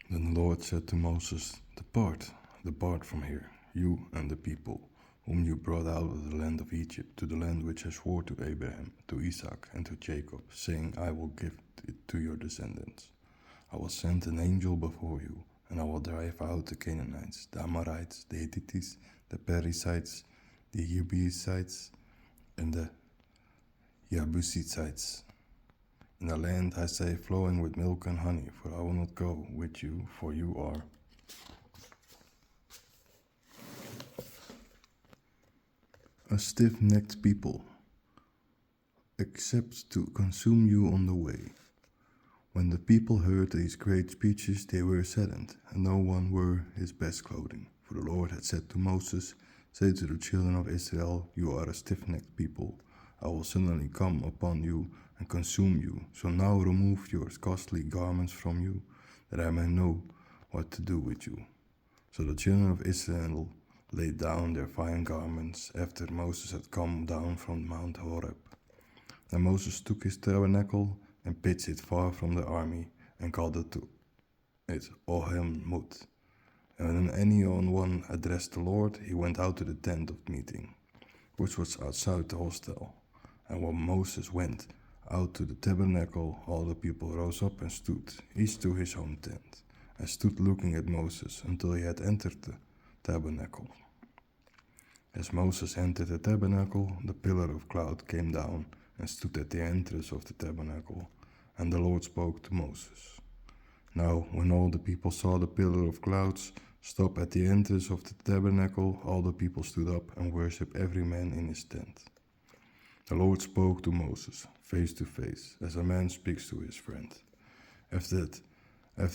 Then the Lord said to Moses, Depart from here, you and the people, whom you brought out of the land of Egypt, to the land which I swore to Abraham, to Isaac, and to Jacob, saying, I will give it to your descendants. I will send an angel before you, and I will drive out the Canaanites, the Amorites, the Hittites, the Perizzites, the Jebusites, and the Jebusites, in a land, I say, flowing with milk and honey, for I will not go with you, for you are a stiff-necked people, except to consume you on the way. When the people heard these great speeches, they were saddened, and no one wore his best clothing. For the Lord had said to Moses, Say to the children of Israel, You are a stiff-necked people. I will suddenly come upon you and consume you. So now remove your costly garments from you, that I may know what to do with you. So the children of Israel laid down their fine garments after Moses had come down from Mount Horeb. Then Moses took his tabernacle and pitched it far from the army, and called it to it Ohem Mut. And when anyone addressed the Lord, he went out to the tent of meeting, which was outside the hostel. And when Moses went out to the tabernacle, all the people rose up and stood, each to his own tent, and stood looking at Moses until he had entered the tabernacle. As Moses entered the tabernacle, the pillar of cloud came down and stood at the entrance of the tabernacle, and the Lord spoke to Moses. Now, when all the people saw the pillar of clouds stop at the entrance of the tabernacle, all the people stood up and worshipped every man in his tent. The Lord spoke to Moses, face to face, as a man speaks to his friend. After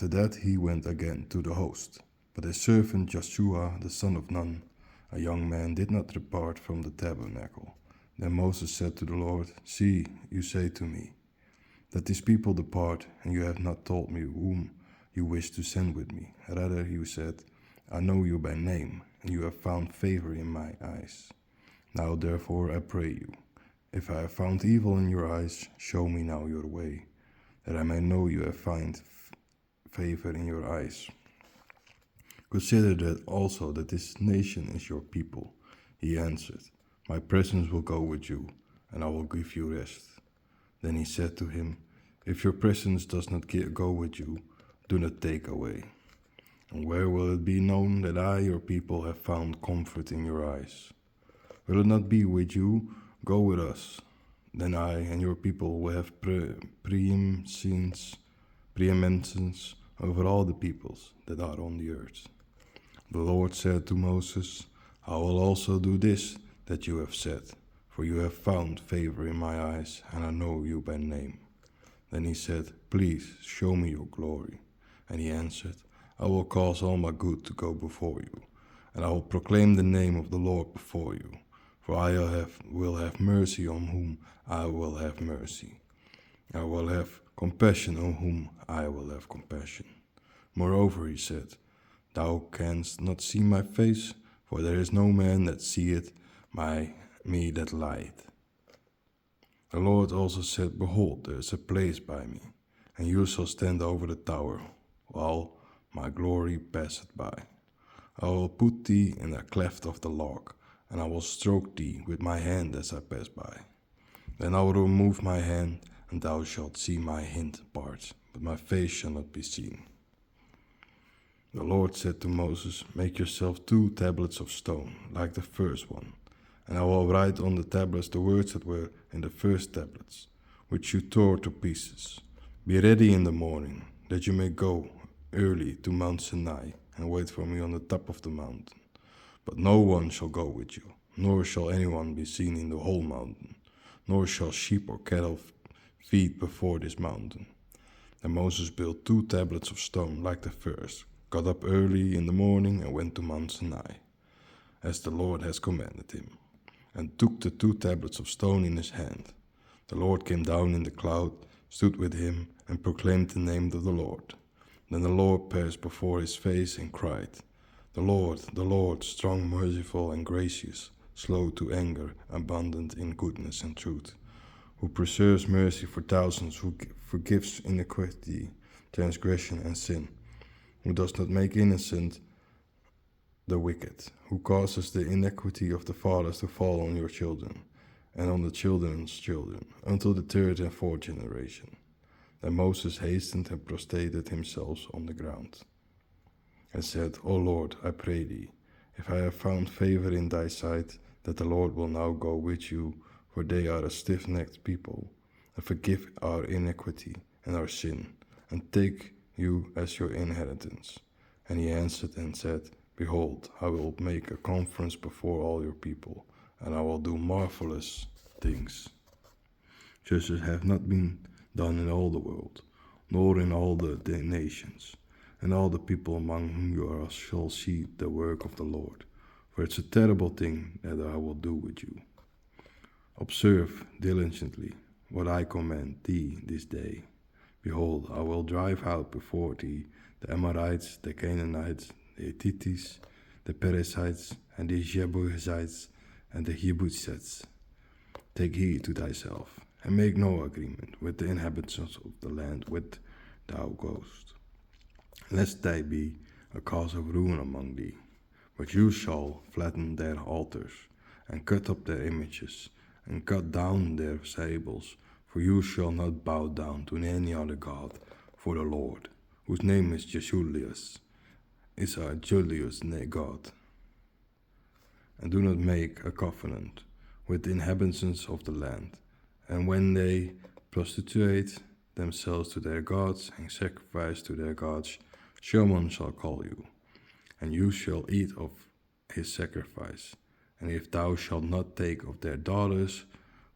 that he went again to the host. But his servant Jesua, the son of Nun, a young man, did not depart from the tabernacle. Then Moses said to the Lord, See, you say to me, that these people depart, and you have not told me whom you wish to send with me. Rather you said, I know you by name, and you have found favor in my eyes. Now therefore I pray you, if I have found evil in your eyes, show me now your way, that I may know you have found favor in your eyes. Consider that also that this nation is your people. He answered, My presence will go with you, and I will give you rest. Then he said to him, If your presence does not go with you, do not take away. And where will it be known that I, your people, have found comfort in your eyes? Will it not be with you? Go with us. Then I and your people will have preeminence over all the peoples that are on the earth. The Lord said to Moses, I will also do this that you have said, for you have found favor in my eyes, and I know you by name. Then he said, Please show me your glory. And he answered, I will cause all my good to go before you, and I will proclaim the name of the Lord before you. For I will have mercy on whom I will have mercy. I will have compassion on whom I will have compassion. Moreover, he said, Thou canst not see my face, for there is no man that seeth me that lieth. The Lord also said, Behold, there is a place by me, and you shall stand over the tower, while my glory passeth by. I will put thee in a cleft of the lock, and I will stroke thee with my hand as I pass by. Then I will remove my hand, and thou shalt see my hind parts, but my face shall not be seen. The Lord said to Moses, Make yourself 2 tablets of stone, like the first one, and I will write on the tablets the words that were in the first tablets, which you tore to pieces. Be ready in the morning, that you may go early to Mount Sinai, and wait for me on the top of the mountain. But no one shall go with you, nor shall anyone be seen in the whole mountain, nor shall sheep or cattle feed before this mountain. Then Moses built 2 tablets of stone like the first, got up early in the morning and went to Mount Sinai, as the Lord has commanded him, and took the 2 tablets of stone in his hand. The Lord came down in the cloud, stood with him, and proclaimed the name of the Lord. Then the Lord passed before his face and cried, the Lord, strong, merciful, and gracious, slow to anger, abundant in goodness and truth, who preserves mercy for thousands, who forgives iniquity, transgression, and sin, who does not make innocent the wicked, who causes the iniquity of the fathers to fall on your children, and on the children's children, until the third and fourth generation. Then Moses hastened and prostrated himself on the ground, and said, O Lord, I pray thee, if I have found favor in thy sight, that the Lord will now go with you, for they are a stiff-necked people, and forgive our iniquity and our sin, and take you as your inheritance. And he answered and said, Behold, I will make a conference before all your people, and I will do marvelous things, such as have not been done in all the world, nor in all the nations. And all the people among whom you are shall see the work of the Lord, for it's a terrible thing that I will do with you. Observe diligently what I command thee this day. Behold, I will drive out before thee the Amorites, the Canaanites, the Hittites, the Perizzites, and the Jebusites, and the Jebusites. Take heed to thyself, and make no agreement with the inhabitants of the land whither thou goest, lest they be a cause of ruin among thee. But you shall flatten their altars, and cut up their images, and cut down their sables, for you shall not bow down to any other god, for the Lord, whose name is Jesua, is our Julius God. And do not make a covenant with the inhabitants of the land, and when they prostitute themselves to their gods and sacrifice to their gods, someone shall call you, and you shall eat of his sacrifice. And if thou shalt not take of their daughters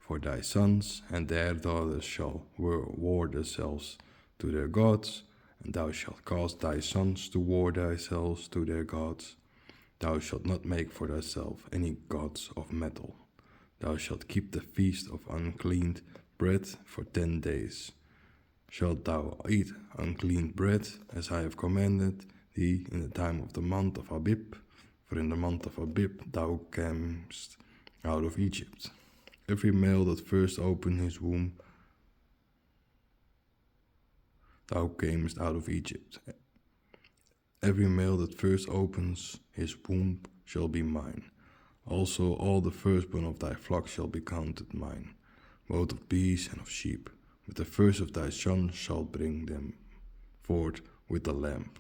for thy sons, and their daughters shall ward themselves to their gods, and thou shalt cause thy sons to ward themselves to their gods, thou shalt not make for thyself any gods of metal. Thou shalt keep the feast of unclean bread for 10 days. Shalt thou eat unclean bread, as I have commanded thee, in the time of the month of Abib? For in the month of Abib thou camest out of Egypt. Every male that first opened his womb, thou camest out of Egypt. Every male that first opens his womb shall be mine. Also all the firstborn of thy flock shall be counted mine, both of beasts and of sheep. But the first of thy sons shall bring them forth with the lamb.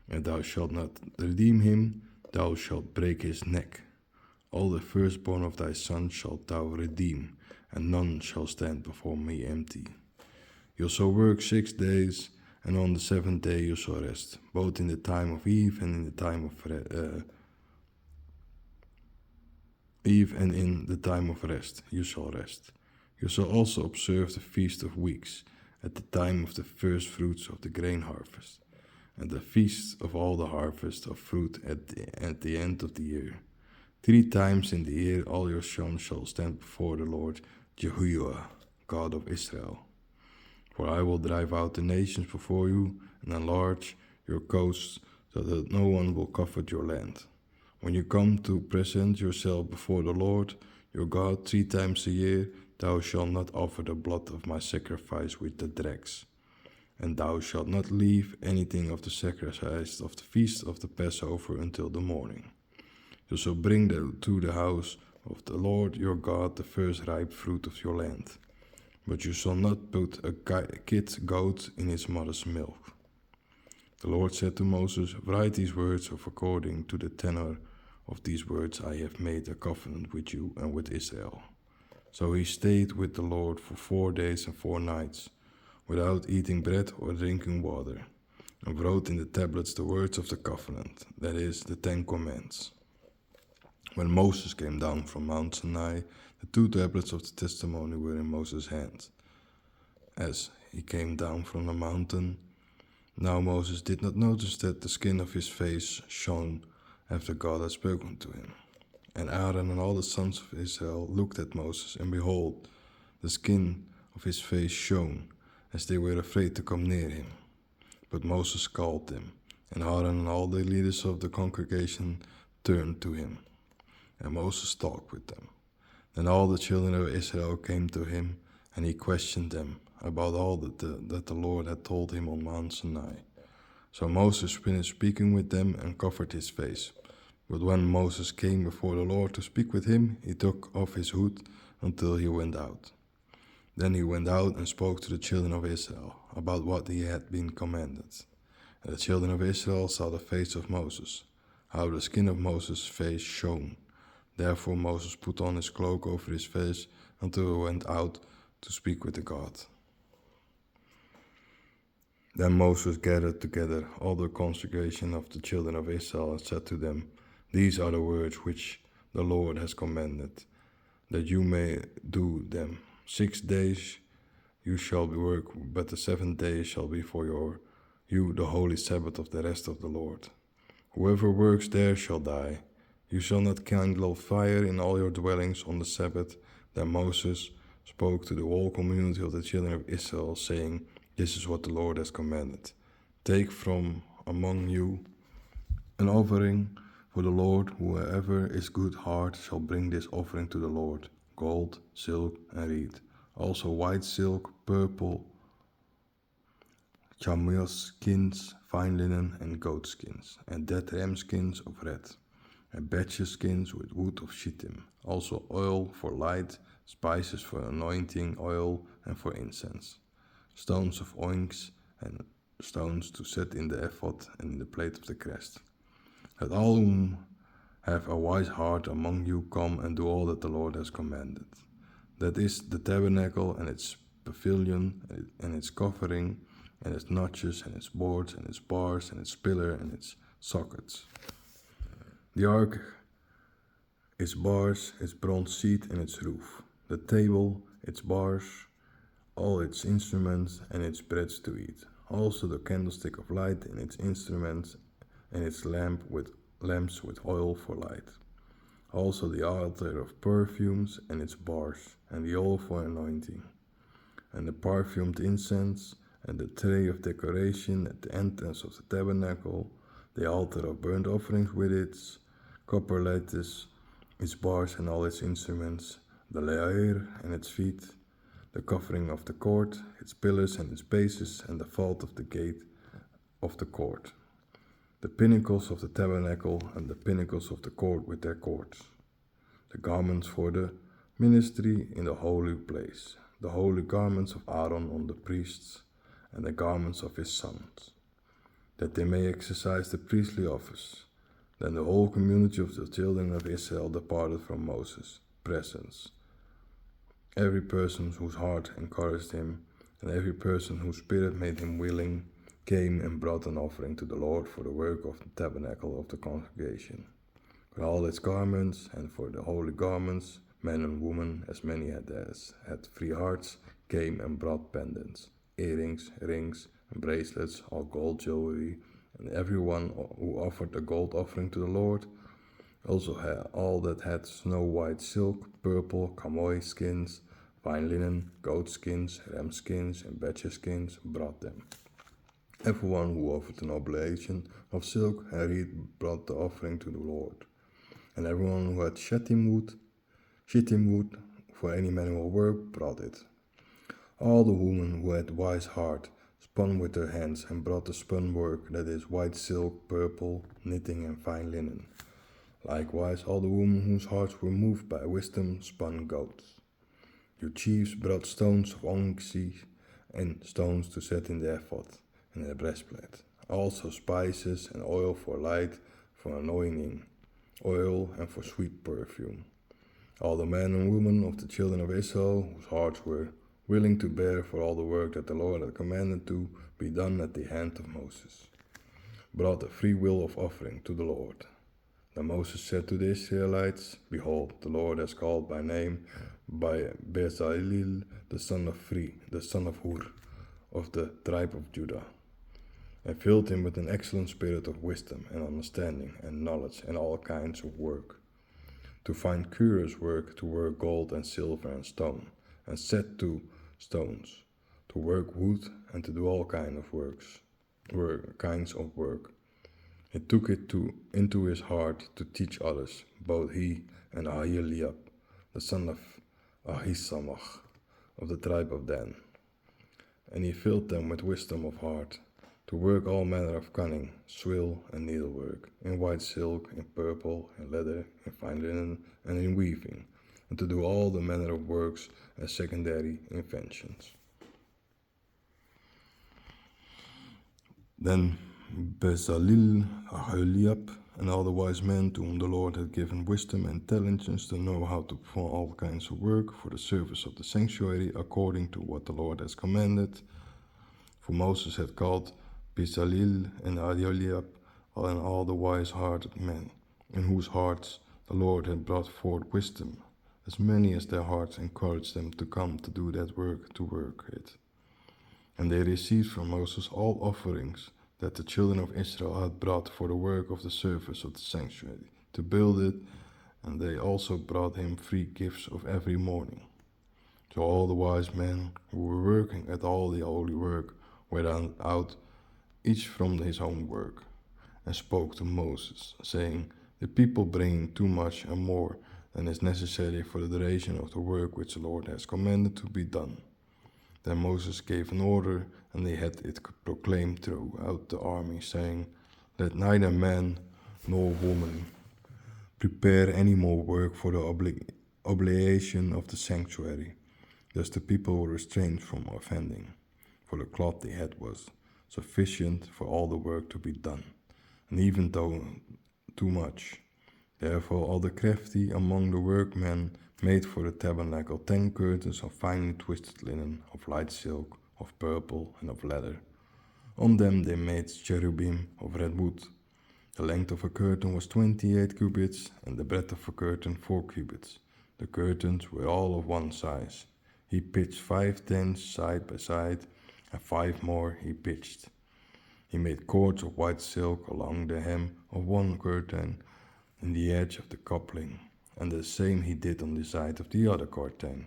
And thou shalt not redeem him, thou shalt break his neck. All the firstborn of thy sons shalt thou redeem, and none shall stand before me empty. You shall work 6 days, and on the 7th day you shall rest, both in the time of eve and in the time of rest you shall rest. You shall also observe the feast of weeks, at the time of the first fruits of the grain harvest, and the feast of all the harvest of fruit at the end of the year. 3 times in the year all your sons shall stand before the Lord Jesua, God of Israel. For I will drive out the nations before you, and enlarge your coasts, so that no one will covet your land. When you come to present yourself before the Lord your God 3 times a year, thou shalt not offer the blood of my sacrifice with the dregs. And thou shalt not leave anything of the sacrifice of the feast of the Passover until the morning. You shall bring to the house of the Lord your God the first ripe fruit of your land. But you shall not put a kid goat in his mother's milk. The Lord said to Moses, Write these words, of according to the tenor of these words I have made a covenant with you and with Israel. So he stayed with the Lord for 4 days and 4 nights, without eating bread or drinking water, and wrote in the tablets the words of the covenant, that is, the 10 Commandments. When Moses came down from Mount Sinai, the 2 tablets of the testimony were in Moses' hand. As he came down from the mountain, now Moses did not notice that the skin of his face shone after God had spoken to him. And Aaron and all the sons of Israel looked at Moses, and behold, the skin of his face shone, as they were afraid to come near him. But Moses called them, and Aaron and all the leaders of the congregation turned to him. And Moses talked with them. Then all the children of Israel came to him, and he questioned them about all that the Lord had told him on Mount Sinai. So Moses finished speaking with them and covered his face. But when Moses came before the Lord to speak with him, he took off his hood until he went out. Then he went out and spoke to the children of Israel about what he had been commanded. And the children of Israel saw the face of Moses, how the skin of Moses' face shone. Therefore Moses put on his cloak over his face until he went out to speak with the God. Then Moses gathered together all the congregation of the children of Israel and said to them, These are the words which the Lord has commanded, that you may do them. 6 days you shall work, but the 7th day shall be for you the holy Sabbath of the rest of the Lord. Whoever works there shall die. You shall not kindle fire in all your dwellings on the Sabbath. Then Moses spoke to the whole community of the children of Israel, saying, This is what the Lord has commanded. Take from among you an offering for the Lord. Whoever is good heart shall bring this offering to the Lord: gold, silk, and reed. Also white silk, purple, camel skins, fine linen, and goat skins, and dead ram skins of red, and badger skins with wood of shittim. Also oil for light, spices for anointing oil and for incense, stones of onyx, and stones to set in the ephod and in the plate of the crest. Let all whom have a wise heart among you come and do all that the Lord has commanded. That is the tabernacle and its pavilion and its covering and its notches and its boards and its bars and its pillar and its sockets. The ark, its bars, its bronze seat and its roof. The table, its bars, all its instruments and its breads to eat. Also the candlestick of light and its instruments and its lamps with oil for light. Also the altar of perfumes and its bars, and the oil for anointing, and the perfumed incense, and the tray of decoration at the entrance of the tabernacle, the altar of burnt offerings with its copper lattice, its bars and all its instruments, the lair and its feet, the covering of the court, its pillars and its bases, and the vault of the gate of the court, the pinnacles of the tabernacle, and the pinnacles of the court with their courts, the garments for the ministry in the holy place, the holy garments of Aaron on the priests, and the garments of his sons, that they may exercise the priestly office. Then the whole community of the children of Israel departed from Moses' presence. Every person whose heart encouraged him, and every person whose spirit made him willing, came and brought an offering to the Lord for the work of the tabernacle of the congregation, for all its garments, and for the holy garments. Men and women, as many as had free hearts, came and brought pendants, earrings, rings, and bracelets, all gold jewelry, and everyone who offered a gold offering to the Lord, also had all that had snow white silk, purple, camel skins, fine linen, goat skins, ram skins, and badger skins, brought them. Everyone who offered an oblation of silk and reed brought the offering to the Lord. And everyone who had shittim wood for any manual work brought it. All the women who had wise heart spun with their hands and brought the spun work, that is white silk, purple, knitting, and fine linen. Likewise all the women whose hearts were moved by wisdom spun goats. Your chiefs brought stones of onyx and stones to set in the ephod and in the breastplate. Also spices and oil for light, for anointing, oil and for sweet perfume. All the men and women of the children of Israel, whose hearts were willing to bear for all the work that the Lord had commanded to be done at the hand of Moses, brought a free will of offering to the Lord. Then Moses said to the Israelites, Behold, the Lord has called by name by Bezalel, the son of Hur, of the tribe of Judah, and filled him with an excellent spirit of wisdom and understanding and knowledge and all kinds of work, to find curious work, to work gold and silver and stone, and set to stones, to work wood, and to do all kinds of work. He took it into his heart to teach others, both he and Aholiab, the son of Ahisamach, of the tribe of Dan. And he filled them with wisdom of heart, to work all manner of cunning, swill, and needlework, in white silk, in purple, in leather, in fine linen, and in weaving, and to do all the manner of works as secondary inventions. Then Bezalel, Aholiab, and all the wise men to whom the Lord had given wisdom and intelligence to know how to perform all kinds of work for the service of the sanctuary according to what the Lord has commanded. For Moses had called Bezalel and Aholiab and all the wise-hearted men, in whose hearts the Lord had brought forth wisdom, as many as their hearts encouraged them to come to do that work, to work it. And they received from Moses all offerings that the children of Israel had brought for the work of the service of the sanctuary, to build it, and they also brought him free gifts of every morning. So all the wise men who were working at all the holy work went out, each from his own work, and spoke to Moses, saying, "The people bring too much and more than is necessary for the duration of the work which the Lord has commanded to be done." Then Moses gave an order, and they had it proclaimed throughout the army, saying, "Let neither man nor woman prepare any more work for the obligation of the sanctuary." Thus the people were restrained from offending, for the cloth they had was sufficient for all the work to be done, and even though too much. Therefore all the crafty among the workmen made for the tabernacle 10 curtains of finely twisted linen, of light silk, of purple, and of leather. On them they made cherubim of red wood. The length of a curtain was 28 cubits, and the breadth of a curtain 4 cubits. The curtains were all of one size. He pitched 5 tents side by side, and 5 more he pitched. He made cords of white silk along the hem of one curtain in the edge of the coupling, and the same he did on the side of the other curtain,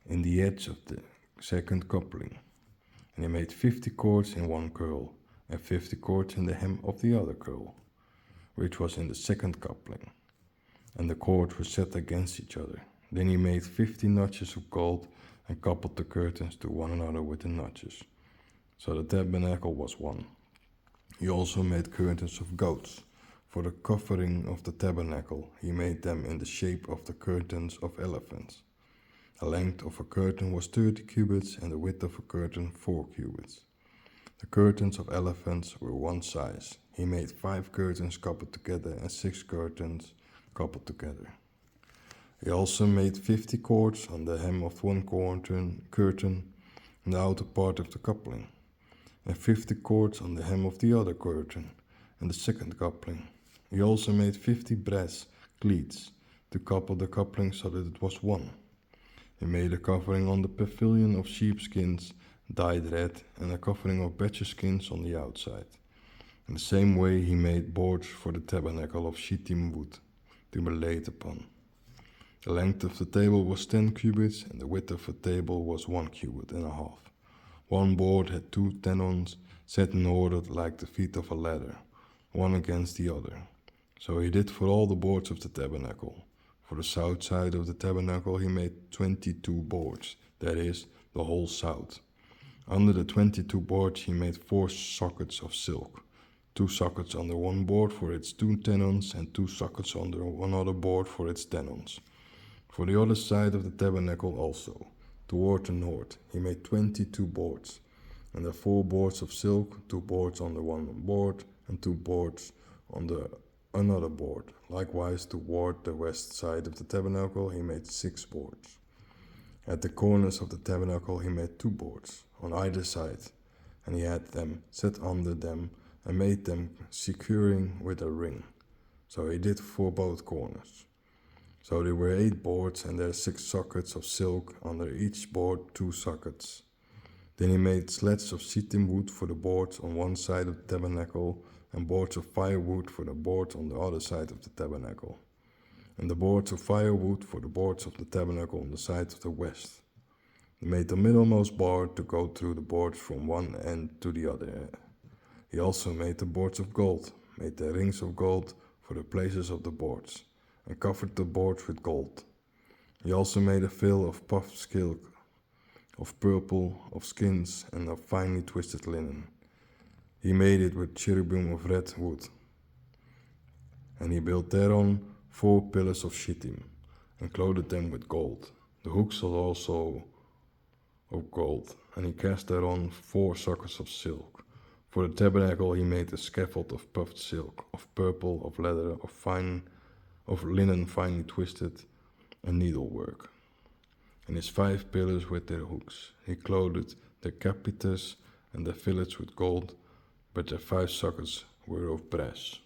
in the edge of the second coupling. And he made 50 cords in one curl, and 50 cords in the hem of the other curl, which was in the second coupling, and the cords were set against each other. Then he made 50 notches of gold, and coupled the curtains to one another with the notches. So the tabernacle was one. He also made curtains of goats. For the covering of the tabernacle, he made them in the shape of the curtains of elephants. The length of a curtain was 30 cubits, and the width of a curtain 4 cubits. The curtains of elephants were one size. He made 5 curtains coupled together, and 6 curtains coupled together. He also made 50 cords on the hem of one curtain in the outer part of the coupling, and 50 cords on the hem of the other curtain in the second coupling. He also made 50 brass cleats to couple the coupling so that it was one. He made a covering on the pavilion of sheepskins dyed red, and a covering of badger skins on the outside. In the same way he made boards for the tabernacle of shittim wood to be laid upon. The length of the table was 10 cubits, and the width of the table was 1 cubit and a half. One board had 2 tenons set in order like the feet of a ladder, one against the other. So he did for all the boards of the tabernacle. For the south side of the tabernacle he made 22 boards, that is, the whole south. Under the 22 boards he made 4 sockets of silk, 2 sockets under one board for its 2 tenons, and 2 sockets under another board for its tenons. For the other side of the tabernacle also, toward the north, he made 22 boards, and the 4 boards of silk, 2 boards on the one board, and 2 boards on the another board. Likewise, toward the west side of the tabernacle, he made 6 boards. At the corners of the tabernacle, he made 2 boards on either side, and he had them set under them and made them securing with a ring. So he did for both corners. So there were 8 boards, and there are 6 sockets of silk, under each board 2 sockets. Then he made slats of shittim wood for the boards on one side of the tabernacle, and boards of firewood for the boards on the other side of the tabernacle, and the boards of firewood for the boards of the tabernacle on the side of the west. He made the middlemost board to go through the boards from one end to the other. He also made the boards of gold, made the rings of gold for the places of the boards, and covered the boards with gold. He also made a veil of puffed silk, of purple, of skins, and of finely twisted linen. He made it with cherubim of red wood. And he built thereon 4 pillars of shittim, and clothed them with gold. The hooks are also of gold, and he cast thereon 4 sockets of silk. For the tabernacle he made a scaffold of puffed silk, of purple, of leather, of linen finely twisted, and needlework. And his 5 pillars with their hooks. He clothed the capiters and the fillets with gold, but their 5 sockets were of brass.